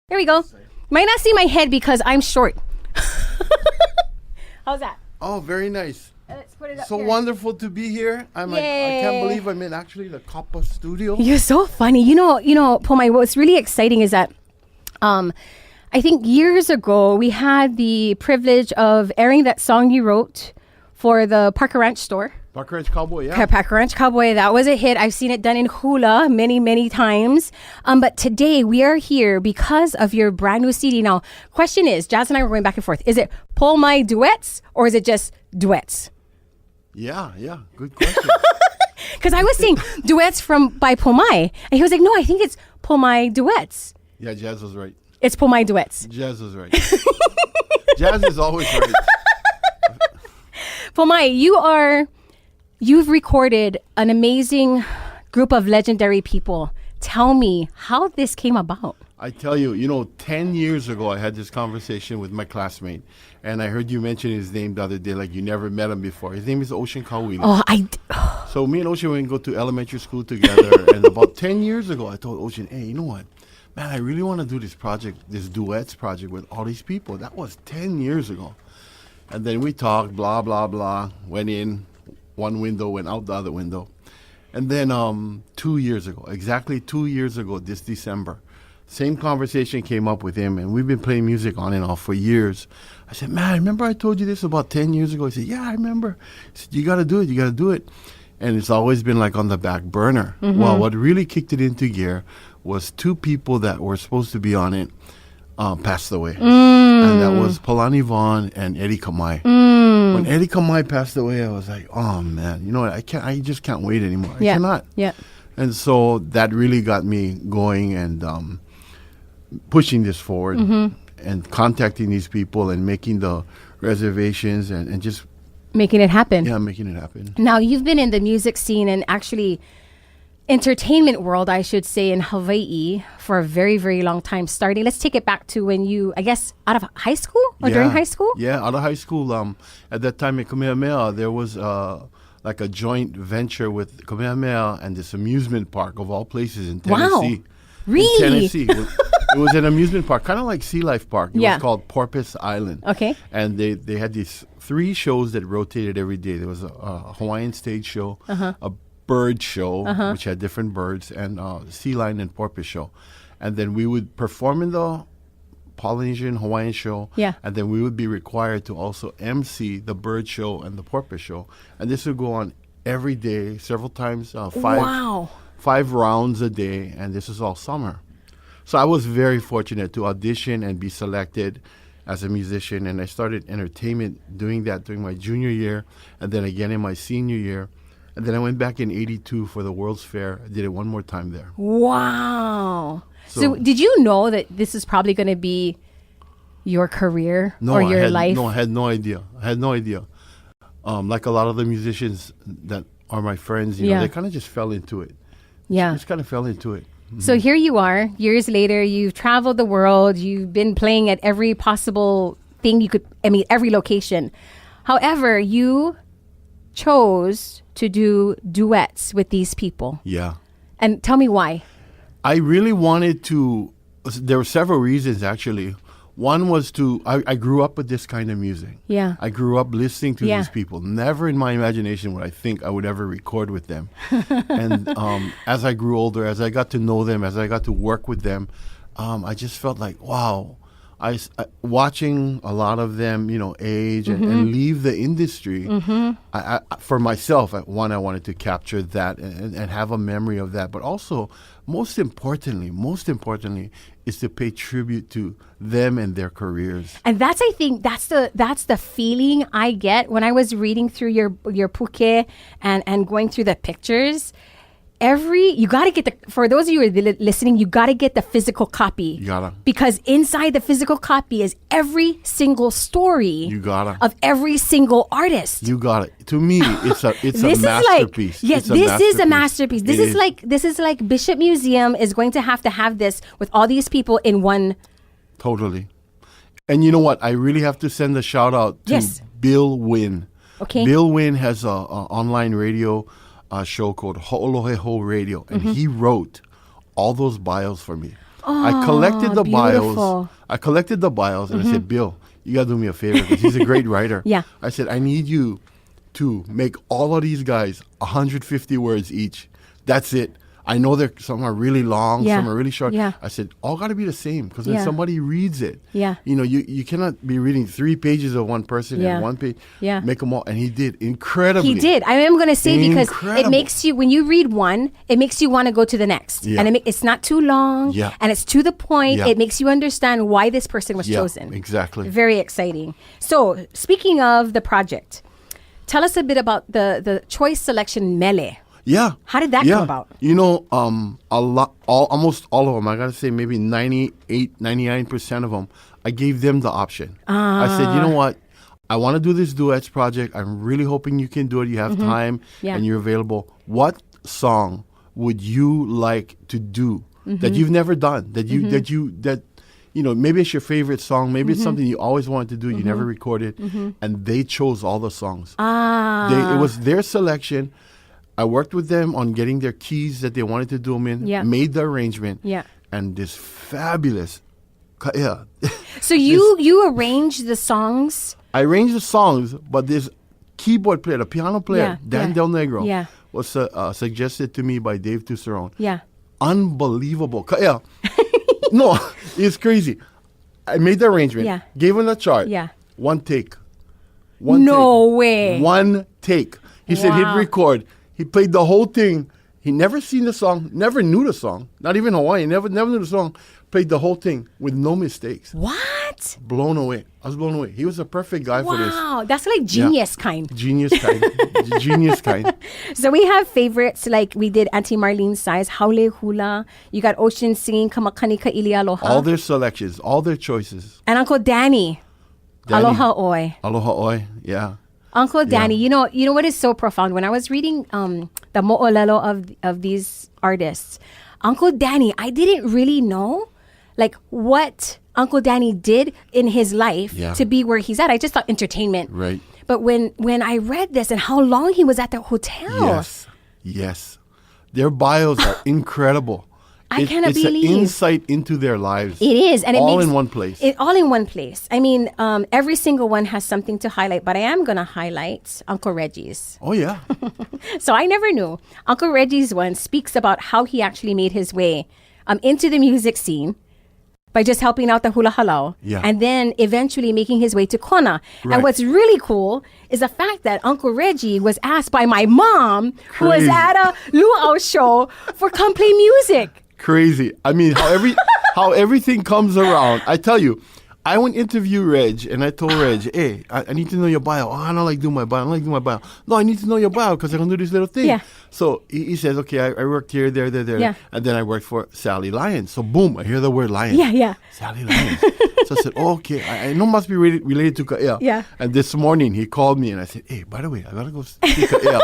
There we go. Might not see my head because I'm short. How's that? Oh, very nice. Let's put it up So here. wonderful to be here. I can't believe I'm in actually the KAPA studio. You're so funny. You know, Pōmaikaʻi, what's really exciting is that I think years ago we had the privilege of airing that song you wrote for the Parker Ranch store. Parker Ranch Cowboy, yeah. Parker Ranch Cowboy, that was a hit. I've seen it done in hula many, many times. But today we are here because of your brand new CD. Now, question is, Jazz and I were going back and forth. Is it Pōmaikaʻi duets or is it just duets? Yeah. Good question. Because I was saying duets by Pōmaikaʻi. And he was like, no, I think it's Pōmaikaʻi duets. Yeah, Jazz was right. It's Pōmaikaʻi duets. Jazz was right. Jazz is always right. Pōmaikaʻi, you've recorded an amazing group of legendary people. Tell me how this came about. I tell you, 10 years ago, I had this conversation with my classmate, and I heard you mention his name the other day, like you never met him before. His name is Ocean Kawili. So me and Ocean went go to elementary school together, and about 10 years ago, I told Ocean, hey, you know what? Man, I really want to do this project, this duets project with all these people. That was 10 years ago. And then we talked, blah, blah, blah, went in one window, went out the other window. And then 2 years ago, exactly 2 years ago, this December, same conversation came up with him, and we've been playing music on and off for years. I said, man, remember I told you this about 10 years ago? He said, yeah, I remember. He said, you got to do it. And it's always been like on the back burner. Mm-hmm. Well, what really kicked it into gear was two people that were supposed to be on it passed away. And that was Palani Vaughn and Eddie Kamai. When Eddie Kamai passed away, I was like, oh man, you know what? I just can't wait anymore. I cannot. Yeah. And so that really got me going and pushing this forward and contacting these people and making the reservations and just making it happen. Yeah, making it happen. Now, you've been in the music scene and actually entertainment world, I should say, in Hawaii for a very, very long time. Let's take it back to when you, I guess, out of high school or during high school? Yeah, out of high school. At that time in Kamehameha, there was like a joint venture with Kamehameha and this amusement park of all places in Tennessee. Wow. Really? In Tennessee. It was an amusement park, kind of like Sea Life Park. It was called Porpoise Island. Okay. And they had these 3 shows that rotated every day. There was a Hawaiian stage show, a bird show, which had different birds, and sea lion and porpoise show. And then we would perform in the Polynesian Hawaiian show. Yeah. And then we would be required to also MC the bird show and the porpoise show. And this would go on every day, several times, 5 rounds a day. And this is all summer. So I was very fortunate to audition and be selected as a musician. And I started entertainment doing that during my junior year and then again in my senior year. And then I went back in 82 for the World's Fair. I did it one more time there. Wow. So did you know that this is probably going to be your career or your life? No, I had no idea. Like a lot of the musicians that are my friends, you know, they kind of just fell into it. Yeah. Just kind of fell into it. Mm-hmm. So here you are, years later, you've traveled the world. You've been playing at every possible thing every location. However, you chose to do duets with these people. Yeah. And tell me why. I really wanted to, there were several reasons actually. One was I grew up with this kind of music. Yeah. I grew up listening to these people. Never in my imagination would I think I would ever record with them. And as I grew older, as I got to know them, as I got to work with them, I just felt like, wow. Watching a lot of them, age and leave the industry. I for myself, I wanted to capture that and have a memory of that. But also, most importantly, is to pay tribute to them and their careers. And I think that's the feeling I get when I was reading through your puke and going through the pictures. You got to get for those of you who are listening, you got to get the physical copy. You gotta. Because inside the physical copy is every single story of every single artist. You got it. To me, it's a masterpiece. This is a masterpiece. This is like Bishop Museum is going to have this with all these people in one. Totally. And you know what? I really have to send a shout out to Bill Wynn. Okay. Bill Wynn has a online radio show called Ho'olohe Ho Radio, and he wrote all those bios for me. I collected the beautiful. bios. I collected the bios, and I said, Bill, you got to do me a favor because he's a great writer. Yeah. I said, I need you to make all of these guys 150 words each. That's it. I know some are really long, Yeah. some are really short. Yeah. I said, all got to be the same because when Yeah. somebody reads it, Yeah. you cannot be reading 3 pages of one person Yeah. and 1 page. Yeah. Make them all. And he did incredibly. He did. I am going to say because it Incredible. makes you, when you read one, it makes you want to go to the next. Yeah. And it's not too long. Yeah. And it's to the point. Yeah. It makes you understand why this person was Yeah, chosen. exactly. Very exciting. So, speaking of the project, tell us a bit about the choice selection mele. Yeah. How did that come about? Almost all of them, I got to say maybe 98, 99% of them, I gave them the option. I said, you know what? I want to do this duets project. I'm really hoping you can do it. You have time Yeah. and you're available. What song would you like to do that you've never done? Maybe it's your favorite song. Maybe it's something you always wanted to do. You never recorded. And they chose all the songs. It was their selection. I worked with them on getting their keys that they wanted to do them in, Yeah. made the arrangement, Yeah. and this fabulous Kaʻea. So you arranged the songs. I arranged the songs, but this keyboard player, the piano player, Yeah, Dan yeah, Del Negro, yeah. was suggested to me by Dave Tusserone. Yeah. Unbelievable. Kaʻea. No, it's crazy. I made the arrangement, Yeah. gave him the chart, Yeah. one take. No way. One take. He said he'd Wow. record. He played the whole thing. He never seen the song, never knew the song, not even Hawaiian, never knew the song. Played the whole thing with no mistakes. What? Blown away. I was blown away. He was a perfect guy for this. Wow. That's like genius kind. Genius kind. Genius kind. So we have favorites like we did Auntie Marlene's Size, Haole Hula. You got Ocean singing Kamakani Kaʻili Aloha. All their selections, all their choices. And Uncle Danny. Aloha Oi. Aloha Oi. Yeah. Uncle Danny, you know what is so profound? When I was reading the mo'olelo of these artists, Uncle Danny, I didn't really know like what Uncle Danny did in his life to be where he's at. I just thought entertainment. Right. But when I read this and how long he was at the hotel. Yes. Their bios are incredible. I cannot it's believe. It's an insight into their lives. It is. And all it makes, in one place. All in one place. I mean, every single one has something to highlight, but I am going to highlight Uncle Reggie's. Oh, yeah. So I never knew. Uncle Reggie's one speaks about how he actually made his way into the music scene by just helping out the hula halau, and then eventually making his way to Kona. Right. And what's really cool is the fact that Uncle Reggie was asked by my mom, who was at a luau show, for come play music. Crazy. I mean, how everything comes around. I tell you, I went interview Reg, and I told Reg, hey, I need to know your bio. Oh, I don't like doing my bio. No, I need to know your bio because I can do this little thing. Yeah. So he says, okay, I worked here, there. Yeah. And then I worked for Sally Lyons. So boom, I hear the word Lyons. Yeah. Sally Lyons. So I said, oh, okay, I know must be related to Kaʻea. Yeah. And this morning he called me and I said, hey, by the way, I got to go see Kaʻea.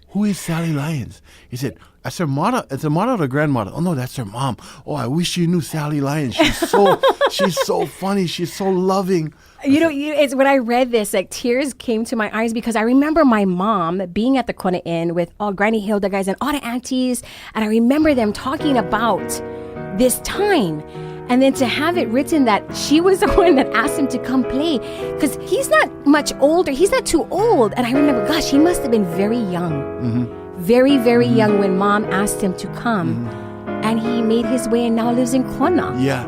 Who is Sally Lyons? He said, that's her mother. It's a mother or the grandmother? Oh, no, that's her mom. Oh, I wish you knew Sally Lyons. She's so funny. She's so loving. It's when I read this, like tears came to my eyes because I remember my mom being at the Kona Inn with all Granny Hilda guys and all the aunties. And I remember them talking about this time. And then to have it written that she was the one that asked him to come play because he's not much older. He's not too old. And I remember, gosh, he must have been very young. Mm-hmm. Very, very young when mom asked him to come. Mm-hmm. And he made his way and now lives in Kona. Yeah.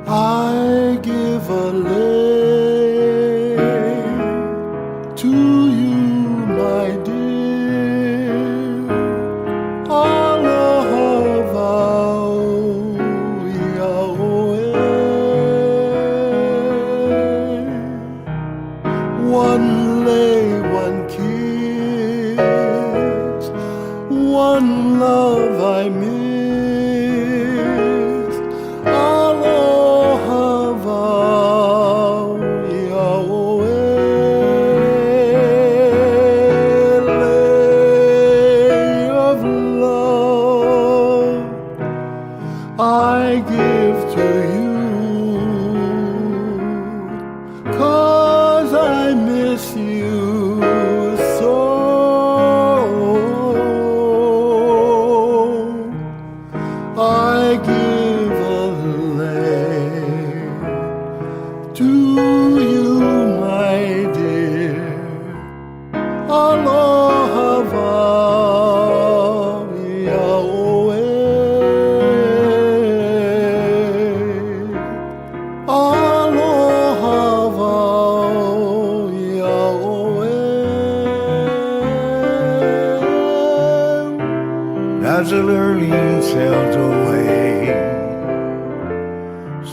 I give a lei to you, my dear. Aloha wau ia oe. One lei, one kiss, one love I miss. I give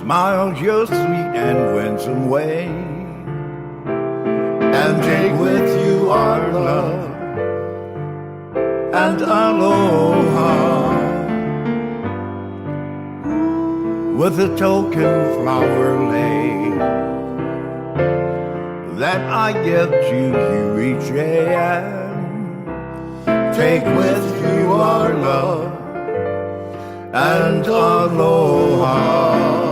smiles your sweet and winsome way, and take with you our love and aloha. With a token flower lay that I give to you each day, and take with you our love and aloha.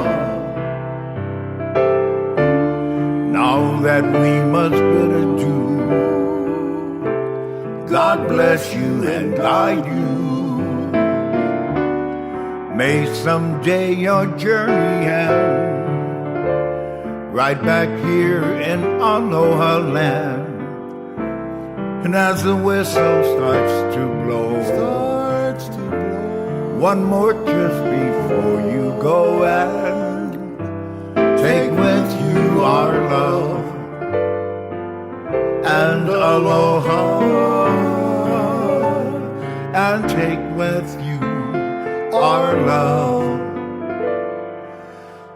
Now that we must bid adieu, God bless you and guide you. May someday your journey end right back here in Aloha land. And as the whistle starts to blow, one more kiss before you go, and take with you our love and aloha, and take with you our love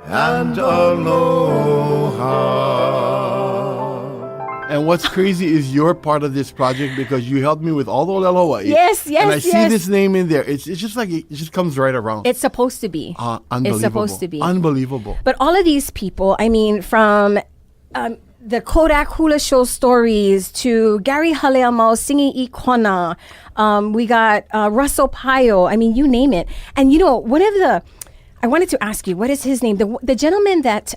and aloha. And what's crazy is you're part of this project because you helped me with all the aloha. Yes, And I see this name in there. It's just like it just comes right around. It's supposed to be. Unbelievable. It's supposed to be. Unbelievable. But all of these people, I mean, from the Kodak Hula Show stories to Gary Haleamau singing Ikona, we got Russell Payo, I mean, you name it. And you know, one of the, I wanted to ask you, what is his name? The gentleman that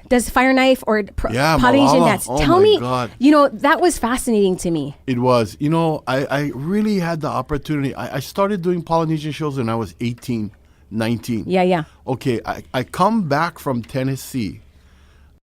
does Fire Knife or Polynesian Malala. Dance. Oh Tell my me, God. you know, that was fascinating to me. It was. You know, I really had the opportunity. I started doing Polynesian shows when I was 18, 19. Yeah. Okay, I come back from Tennessee.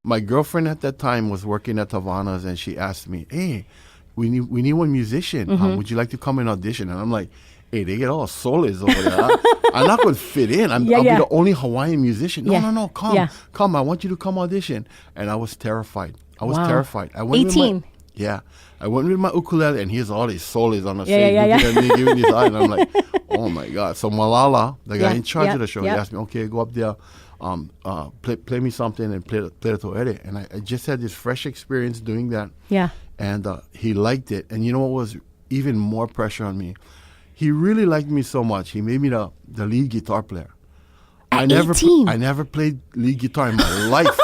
My girlfriend at that time was working at Havana's, and she asked me, hey, we need one musician. Would you like to come and audition? And I'm like, hey, they get all soles over there. I'm not going to fit in. I'll be the only Hawaiian musician. No, come. I want you to come audition. And I was terrified. I went 18. I went with my ukulele, and he has all these soles on the stage. Looking at me, giving his eye, and I'm like, oh my God. So Malala, the guy in charge of the show, he asked me, okay, go up there, play me something and play the toere. And I just had this fresh experience doing that. Yeah. And he liked it. And you know what was even more pressure on me? He really liked me so much. He made me the lead guitar player. At 18? I never played lead guitar in my life.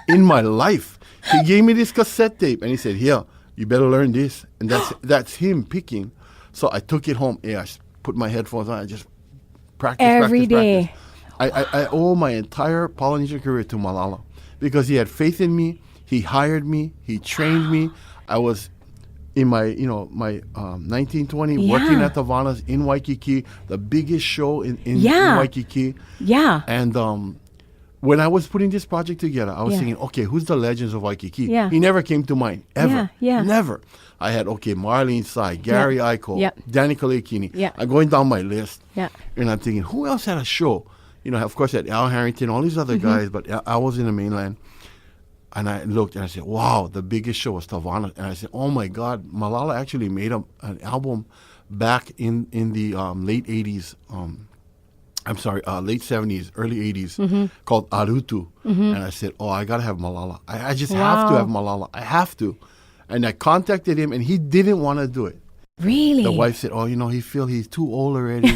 In my life. He gave me this cassette tape, and he said, here, you better learn this. And that's him picking. So I took it home. I put my headphones on. I just practice every day. I owe my entire Polynesian career to Malala because he had faith in me. He hired me. He trained me. I was in my 1920 working at Havana's in Waikiki, the biggest show in Waikiki. Yeah. And when I was putting this project together, I was thinking, okay, who's the legends of Waikiki? Yeah. He never came to mind, ever. Yeah. Never. I had, Marlene Tsai, Gary Aiko, Danny Kalekini. Yeah. I'm going down my list. Yeah. And I'm thinking, who else had a show? You know, of course, I had Al Harrington, all these other guys, but I was in the mainland. And I looked and I said, wow, the biggest show was Havana. And I said, oh my God, Malala actually made an album back in the late 80s, late 70s, early 80s, called Arutu. And I said, I got to have Malala. I just have to have Malala. I have to. And I contacted him, and he didn't want to do it. Really? The wife said, he feels he's too old already.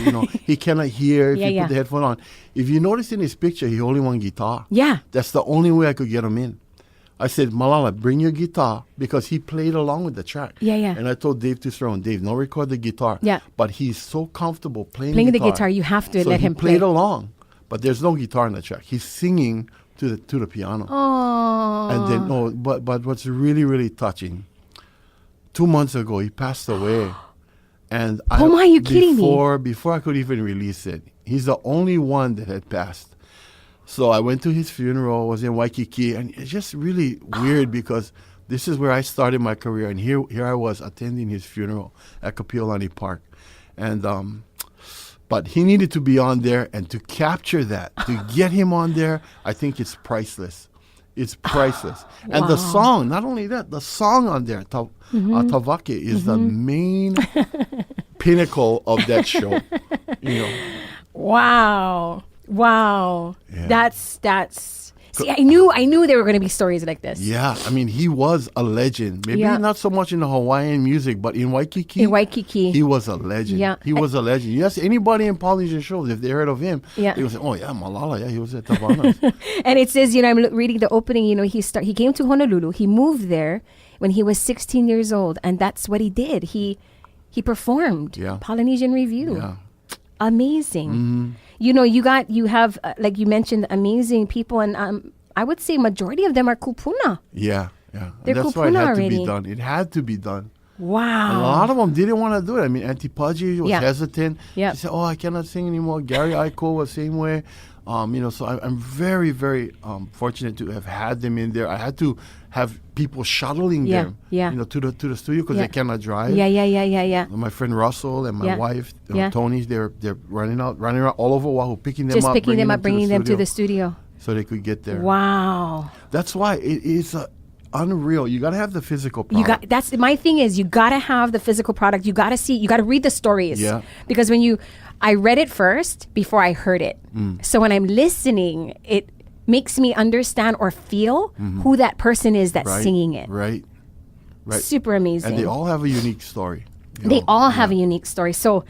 He cannot hear if you put the headphone on. If you notice in his picture, he only one guitar. Yeah. That's the only way I could get him in. I said, Malala, bring your guitar, because he played along with the track. Yeah. And I told Dave Tusserone, Dave, no record the guitar. Yeah. But he's so comfortable playing the guitar, you have to let him play. So he played along, but there's no guitar in the track. He's singing to the piano. Oh. And then, but what's really, really touching, 2 months ago, he passed away. And are you kidding me? Before I could even release it, he's the only one that had passed. So I went to his funeral, was in Waikiki, and it's just really weird because this is where I started my career, and here I was attending his funeral at Kapiolani Park. And but he needed to be on there, and to capture that, to get him on there, I think it's priceless. It's priceless. Wow. And the song, not only that, the song on there, Tawake, is the main pinnacle of that show. Wow. Wow. Yeah. That's. See, I knew there were going to be stories like this. Yeah, I mean, he was a legend. Maybe not so much in the Hawaiian music, but in Waikiki. He was a legend. Yeah. He was a legend. Yes, anybody in Polynesian shows, if they heard of him, they would say, oh, yeah, Malala, yeah, he was at Tavanas. And it says, I'm reading the opening, he came to Honolulu. He moved there when he was 16 years old, and that's what he did. He performed Polynesian Review. Yeah. Amazing. Mm-hmm. You have, like you mentioned, amazing people, and I would say majority of them are kupuna. Yeah, yeah. They're that's kupuna why it had already. to be done. It had to be done. Wow. And a lot of them didn't want to do it. I mean, Auntie Pudgy was hesitant. Yeah. She said, I cannot sing anymore. Gary Aiko was the same way. So I'm very, very fortunate to have had them in there. I had to have people shuttling them, to the studio because they cannot drive. Yeah. My friend Russell and my wife, Tony, they're running around all over Oahu, picking them up, bringing them to the studio, so they could get there. Wow. That's why it is unreal. You got to have the physical product. That's my thing is you got to have the physical product. You got to see. You got to read the stories. Yeah. Because I read it first before I heard it. So when I'm listening, it makes me understand or feel who that person is that's singing it. Right. Super amazing. And they all have a unique story. They all have a unique story. So,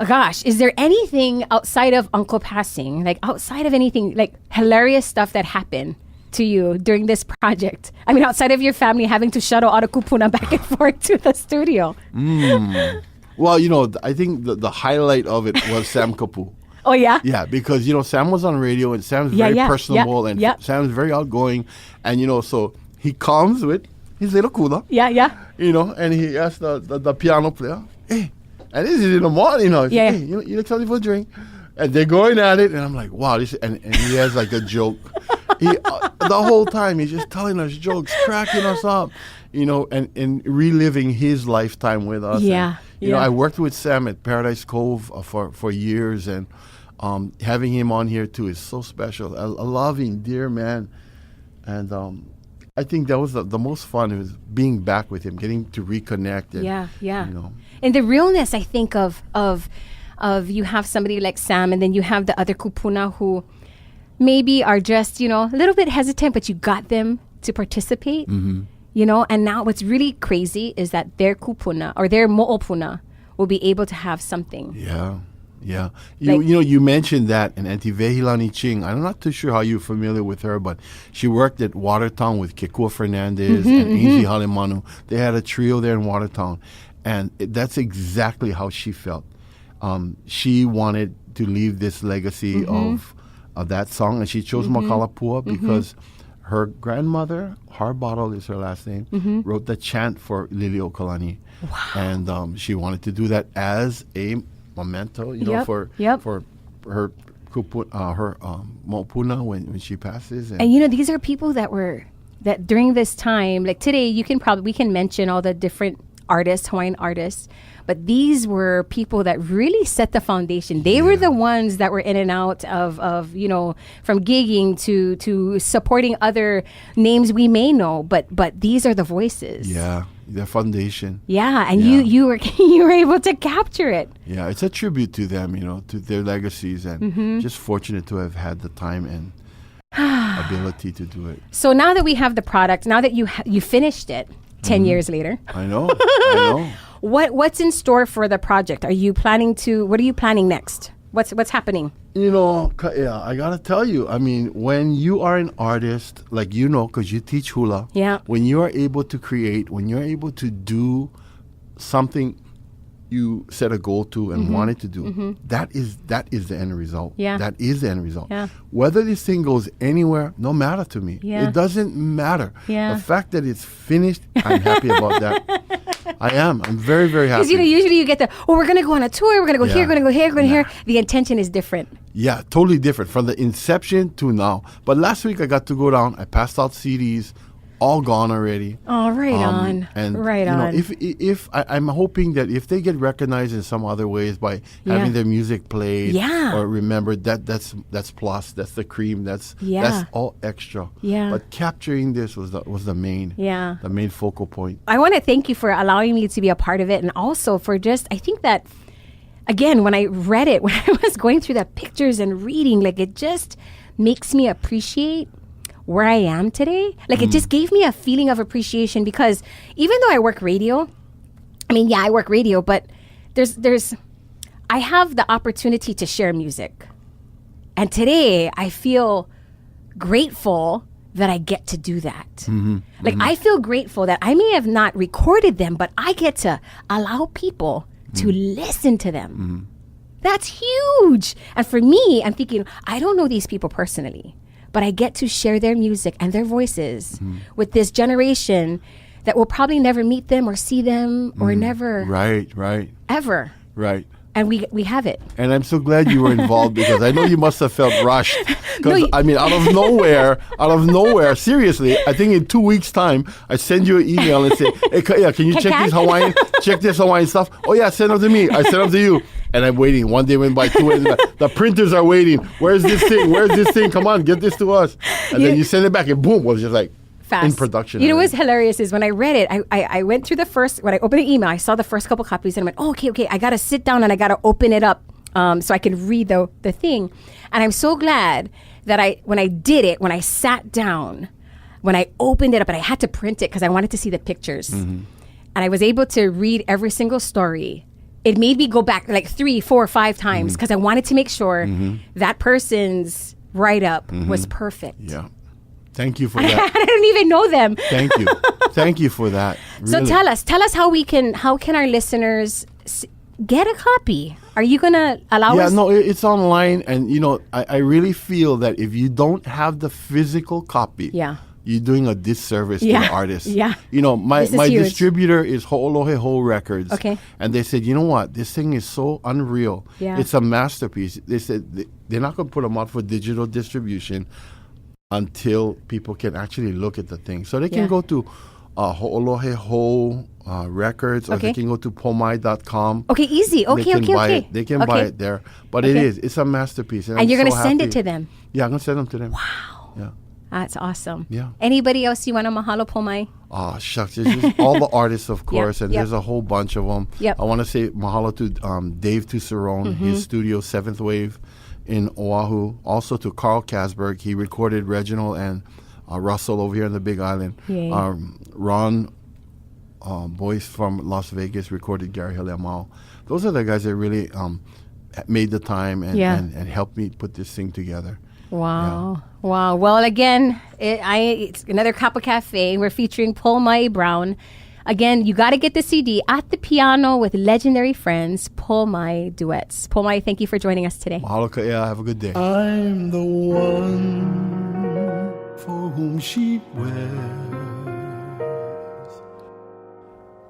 gosh, is there anything outside of Uncle passing, like outside of anything, like hilarious stuff that happened to you during this project? I mean, outside of your family having to shuttle all the kupuna back and forth to the studio. Well, I think the highlight of it was Sam Kapu. Oh, yeah? Yeah, because, Sam was on radio, and Sam's very personable, and Sam's very outgoing. And, so he comes with his little cooler. Yeah. And he asked the piano player, hey, and this is in the morning, Hey, you look something for a drink. And they're going at it, and I'm like, wow, and he has like a joke. The whole time, he's just telling us jokes, cracking us up, and reliving his lifetime with us. Yeah. And, I worked with Sam at Paradise Cove for years, and having him on here too is so special. A loving, dear man, and I think that was the most fun. It was being back with him, getting to reconnect. And, And the realness, I think of you have somebody like Sam, and then you have the other kupuna who maybe are just a little bit hesitant, but you got them to participate. And now what's really crazy is that their kupuna or their mo'opuna will be able to have something. Yeah. You mentioned that, and Auntie Vehilani Ching, I'm not too sure how you're familiar with her, but she worked at Watertown with Kekua Fernandez and Ainsley Halemanu. They had a trio there in Watertown, and that's exactly how she felt. She wanted to leave this legacy of that song, and she chose Makalapua because her grandmother, Harbottle is her last name, wrote the chant for Liliuokalani. Wow. And she wanted to do that as a memento, for her mopuna when she passes. And these are people that during this time, like today, we can mention all the different artists, Hawaiian artists, but these were people that really set the foundation. They were the ones that were in and out of from gigging to supporting other names we may know, but these are the voices. Yeah, the foundation. Yeah, and you were you were able to capture it. Yeah, it's a tribute to them, to their legacies, and just fortunate to have had the time and ability to do it. So now that we have the product, now that you finished it 10 years later. I know. What's in store for the project? What are you planning next? What's happening? Kaʻea, I gotta tell you, I mean, when you are an artist, like because you teach hula, when you are able to create, when you're able to do something you set a goal to and wanted to do, that is the end result. Yeah. That is the end result. Yeah. Whether this thing goes anywhere, no matter to me. Yeah. It doesn't matter. Yeah. The fact that it's finished, I'm happy about that. I am. I'm very, very happy. Because usually you get we're going to go on a tour, we're going to go here, we're going to go here, we're going to here. The intention is different. Yeah, totally different from the inception to now. But last week I got to go down. I passed out CDs, all gone already. Oh, right on. And right on. If I'm hoping that if they get recognized in some other ways by having their music played or remembered, that's plus, that's the cream, that's all extra. Yeah. But capturing this was the main focal point. I want to thank you for allowing me to be a part of it, and also for I think that again, when I read it, when I was going through the pictures and reading, like it just makes me appreciate where I am today. Like it just gave me a feeling of appreciation, because even though I work radio, I mean, yeah, I work radio, but I have the opportunity to share music. And today I feel grateful that I get to do that. Like I feel grateful that I may have not recorded them, but I get to allow people to listen to them. That's huge. And for me, I'm thinking, I don't know these people personally, but I get to share their music and their voices with this generation that will probably never meet them or see them or never. Right. Ever. Right. And we have it. And I'm so glad you were involved, because I know you must have felt rushed. Because, No, I mean, out of nowhere, seriously, I think in 2 weeks' time, I send you an email and say, hey, Kaʻea, can you check this Hawaiian stuff? Oh, yeah, send them to me. I send them to you. And I'm waiting. One day went by, 2 days went by. The printers are waiting. Where's this thing? Come on, get this to us. And then you send it back, and boom, it was just like, fast. in production. You know what's hilarious is when I read it, I went through when I opened the email, I saw the first couple copies and I went, oh, okay, I got to sit down and I got to open it up so I can read the thing. And I'm so glad that when I sat down, when I opened it up, and I had to print it because I wanted to see the pictures. And I was able to read every single story. It made me go back like 3, 4, 5 times because I wanted to make sure that person's write-up was perfect. Yeah. Thank you for that. I don't even know them. Thank you for that. Really. So tell us how can our listeners get a copy? Are you going to allow us? Yeah, no, it's online. And, I really feel that if you don't have the physical copy, you're doing a disservice to the artist. Yeah. My distributor is Ho'olohe Ho Records. Okay. And they said, you know what? This thing is so unreal. Yeah. It's a masterpiece. They said they're not going to put them out for digital distribution until people can actually look at the thing. So they can go to Ho'olohe Ho Records, or they can go to Pomai.com. Okay, easy. Okay. They can buy it there. But it's a masterpiece. And you're going to send it to them? Yeah, I'm going to send them to them. Wow. Yeah. That's awesome. Yeah. Anybody else you want to mahalo, Pomai? Oh, shucks. It's just all the artists, of course, and there's a whole bunch of them. Yep. I want to say mahalo to Dave Tucerone, his studio, 7th Wave in Oahu. Also to Carl Kasberg. He recorded Reginald and Russell over here on the Big Island. Ron Boyce from Las Vegas recorded Gary Haleamau. Those are the guys that really made the time and helped me put this thing together. Wow. Yeah. Wow. Well, again, it's another KAPA Cafe. We're featuring Pōmaikaʻi Brown. Again, you got to get the CD, At the Piano with Legendary Friends, Pōmaikaʻi Duets. Pōmaikaʻi, thank you for joining us today. Mahalo, Kaʻea. Have a good day. I'm the one for whom she wears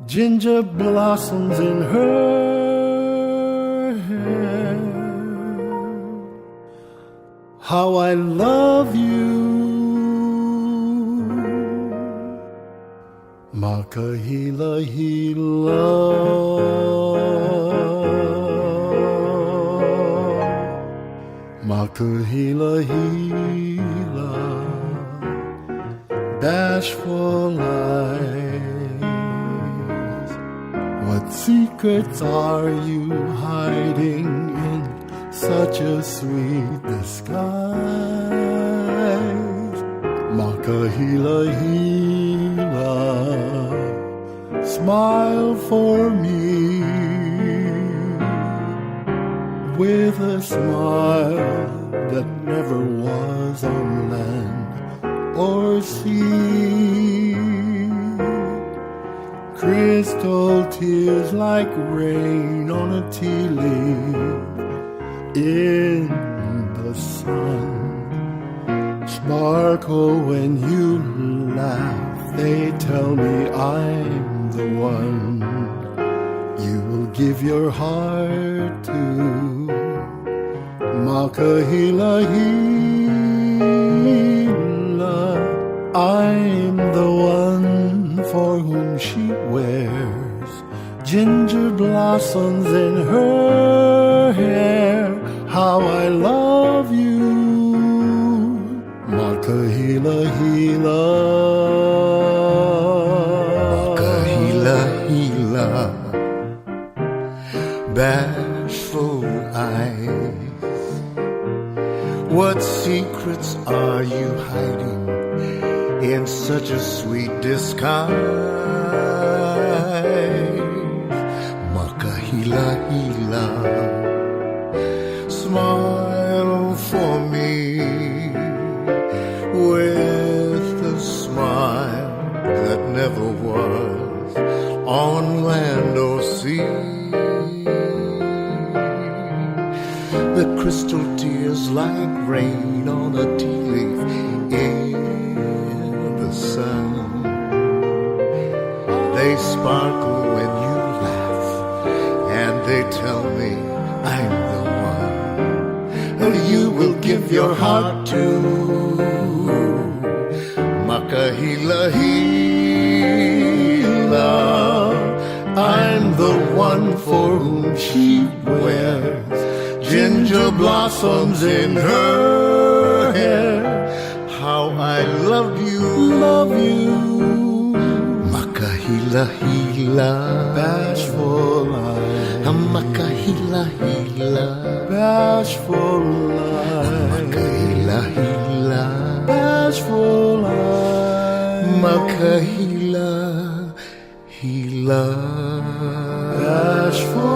ginger blossoms in her hair. How I love you, Makahila Hila, Makahila Hila, bashful eyes. What secrets are you hiding in such a sweet disguise? Makahila Hila, smile for me with a smile that never was on land or sea. Crystal tears like rain on a tea leaf in the sun, sparkle when you laugh. They tell me I'm the one you will give your heart to. Makahila Hila, I'm the one for whom she wears ginger blossoms in her hair. How I love you, Makahila Hila, Makahila Hila, bashful What secrets are you hiding in such a sweet disguise? Makahila-hila, smile for me with a smile that never was on land or sea. The crystal tears like rain on a tea leaf in the sun. They sparkle when you laugh, and they tell me I'm the one you will give your heart to. Makahila-hila, I'm the one for whom she wears ginger blossoms in her hair. How I love you, Makahila-hila, bashful eyes. Makahila-hila, bashful eyes. Makahila-hila, bashful eyes. Makahila-hila, bashful